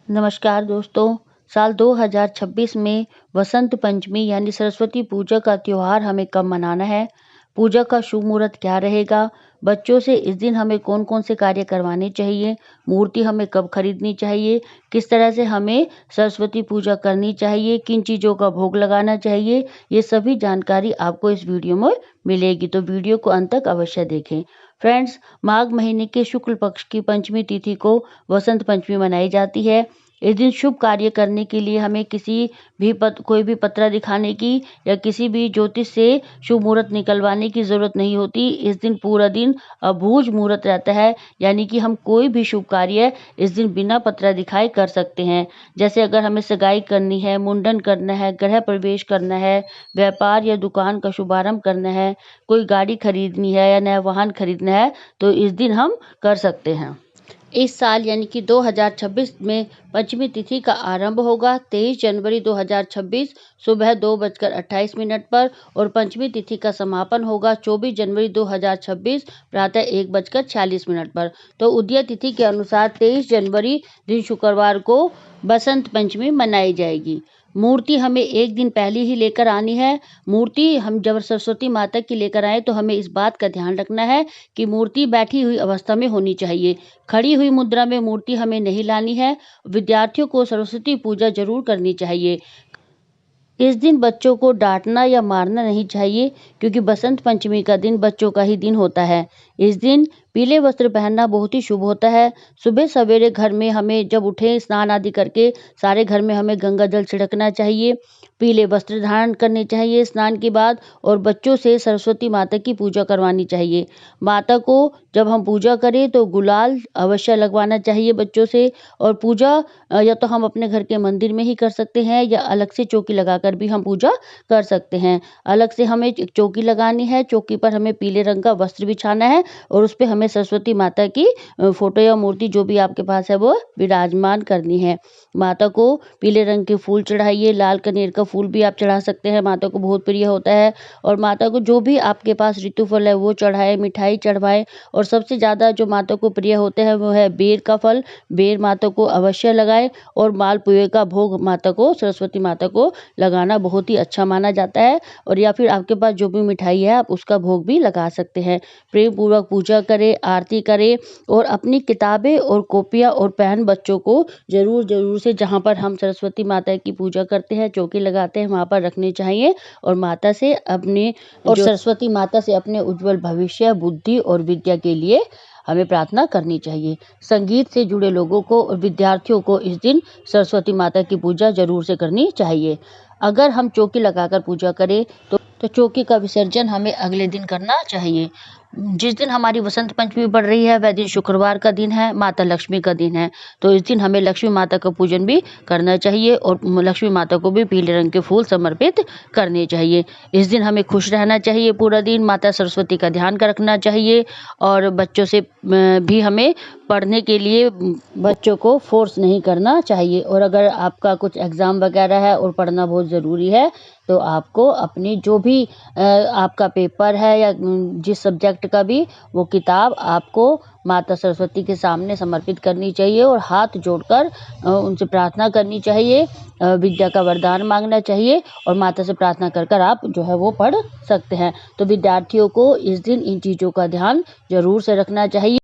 नमस्कार दोस्तों। साल 2026 में वसंत पंचमी यानी सरस्वती पूजा का त्योहार हमें कब मनाना है? पूजा का शुभ मुहूर्त क्या रहेगा? बच्चों से इस दिन हमें कौन-कौन से कार्य करवाने चाहिए? मूर्ति हमें कब खरीदनी चाहिए? किस तरह से हमें सरस्वती पूजा करनी चाहिए? किन चीज़ों का भोग लगाना चाहिए? ये सभी जानकारी आपको इस वीडियो में मिलेगी, तो वीडियो को अंत तक अवश्य देखें। फ्रेंड्स, माघ महीने के शुक्ल पक्ष की पंचमी तिथि को वसंत पंचमी मनाई जाती है। इस दिन शुभ कार्य करने के लिए हमें कोई भी पत्रा दिखाने की या किसी भी ज्योतिष से शुभ मुहूर्त निकलवाने की ज़रूरत नहीं होती। इस दिन पूरा दिन अबूझ मुहूर्त रहता है, यानी कि हम कोई भी शुभ कार्य इस दिन बिना पत्रा दिखाए कर सकते हैं। जैसे अगर हमें सगाई करनी है, मुंडन करना है, गृह प्रवेश करना है, व्यापार या दुकान का शुभारंभ करना है, कोई गाड़ी खरीदनी है या नया वाहन खरीदना है, तो इस दिन हम कर सकते हैं। इस साल यानी कि 2026 में पंचमी तिथि का आरंभ होगा 23 जनवरी 2026 सुबह 2:28 पर और पंचमी तिथि का समापन होगा 24 जनवरी 2026 प्रातः 1:46 पर। तो उदय तिथि के अनुसार 23 जनवरी दिन शुक्रवार को बसंत पंचमी मनाई जाएगी। मूर्ति हमें एक दिन पहले ही लेकर आनी है। मूर्ति हम जब सरस्वती माता की लेकर आए तो हमें इस बात का ध्यान रखना है कि मूर्ति बैठी हुई अवस्था में होनी चाहिए। खड़ी हुई मुद्रा में मूर्ति हमें नहीं लानी है। विद्यार्थियों को सरस्वती पूजा जरूर करनी चाहिए। इस दिन बच्चों को डांटना या मारना नहीं चाहिए, क्योंकि बसंत पंचमी का दिन बच्चों का ही दिन होता है। इस दिन पीले वस्त्र पहनना बहुत ही शुभ होता है। सुबह सवेरे घर में हमें जब उठें स्नान आदि करके सारे घर में हमें गंगा जल छिड़कना चाहिए। पीले वस्त्र धारण करने चाहिए स्नान के बाद और बच्चों से सरस्वती माता की पूजा करवानी चाहिए। माता को जब हम पूजा करें तो गुलाल अवश्य लगवाना चाहिए बच्चों से। और पूजा या तो हम अपने घर के मंदिर में ही कर सकते हैं या अलग से चौकी लगाकर भी हम पूजा कर सकते हैं। अलग से हमें एक चौकी लगानी है, चौकी पर हमें पीले रंग का वस्त्र बिछाना है और उस पे हमें सरस्वती माता की फोटो या मूर्ति जो भी आपके पास है वो विराजमान करनी है। माता को पीले रंग के फूल चढ़ाइए, लाल कनेर का फूल भी आप चढ़ा सकते हैं, माता को बहुत प्रिय होता है। और माता को जो भी आपके पास ऋतुफल है वो चढ़ाए, मिठाई चढ़वाएं। और सबसे ज़्यादा जो माता को प्रिय होते हैं वो है बेर का फल। बेर माता को अवश्य लगाएं और मालपुए का भोग माता को, सरस्वती माता को लगाना बहुत ही अच्छा माना जाता है। और या फिर आपके पास जो भी मिठाई है आप उसका भोग भी लगा सकते हैं। प्रेम पूर्वक पूजा करें, आरती करें और अपनी किताबें और कॉपियाँ और पेन बच्चों को ज़रूर से जहाँ पर हम सरस्वती माता की पूजा करते हैं, चौकी लगाते हैं, वहाँ पर रखनी चाहिए। और सरस्वती माता से अपने उज्जवल भविष्य, बुद्धि और विद्या के लिए हमें प्रार्थना करनी चाहिए। संगीत से जुड़े लोगों को और विद्यार्थियों को इस दिन सरस्वती माता की पूजा जरूर से करनी चाहिए। अगर हम चौकी लगाकर पूजा करें तो चौकी का विसर्जन हमें अगले दिन करना चाहिए। जिस दिन हमारी वसंत पंचमी पड़ रही है वह दिन शुक्रवार का दिन है, माता लक्ष्मी का दिन है। तो इस दिन हमें लक्ष्मी माता का पूजन भी करना चाहिए और लक्ष्मी माता को भी पीले रंग के फूल समर्पित करने चाहिए। इस दिन हमें खुश रहना चाहिए पूरा दिन, माता सरस्वती का ध्यान रखना चाहिए। और बच्चों से भी हमें पढ़ने के लिए बच्चों को फोर्स नहीं करना चाहिए। और अगर आपका कुछ एग्ज़ाम वगैरह है और पढ़ना बहुत ज़रूरी है तो आपको अपनी जो भी आपका पेपर है या जिस सब्जेक्ट का भी, वो किताब आपको माता सरस्वती के सामने समर्पित करनी चाहिए और हाथ जोड़कर उनसे प्रार्थना करनी चाहिए, विद्या का वरदान मांगना चाहिए और माता से प्रार्थना कर आप जो है वो पढ़ सकते हैं। तो विद्यार्थियों को इस दिन इन चीज़ों का ध्यान जरूर से रखना चाहिए।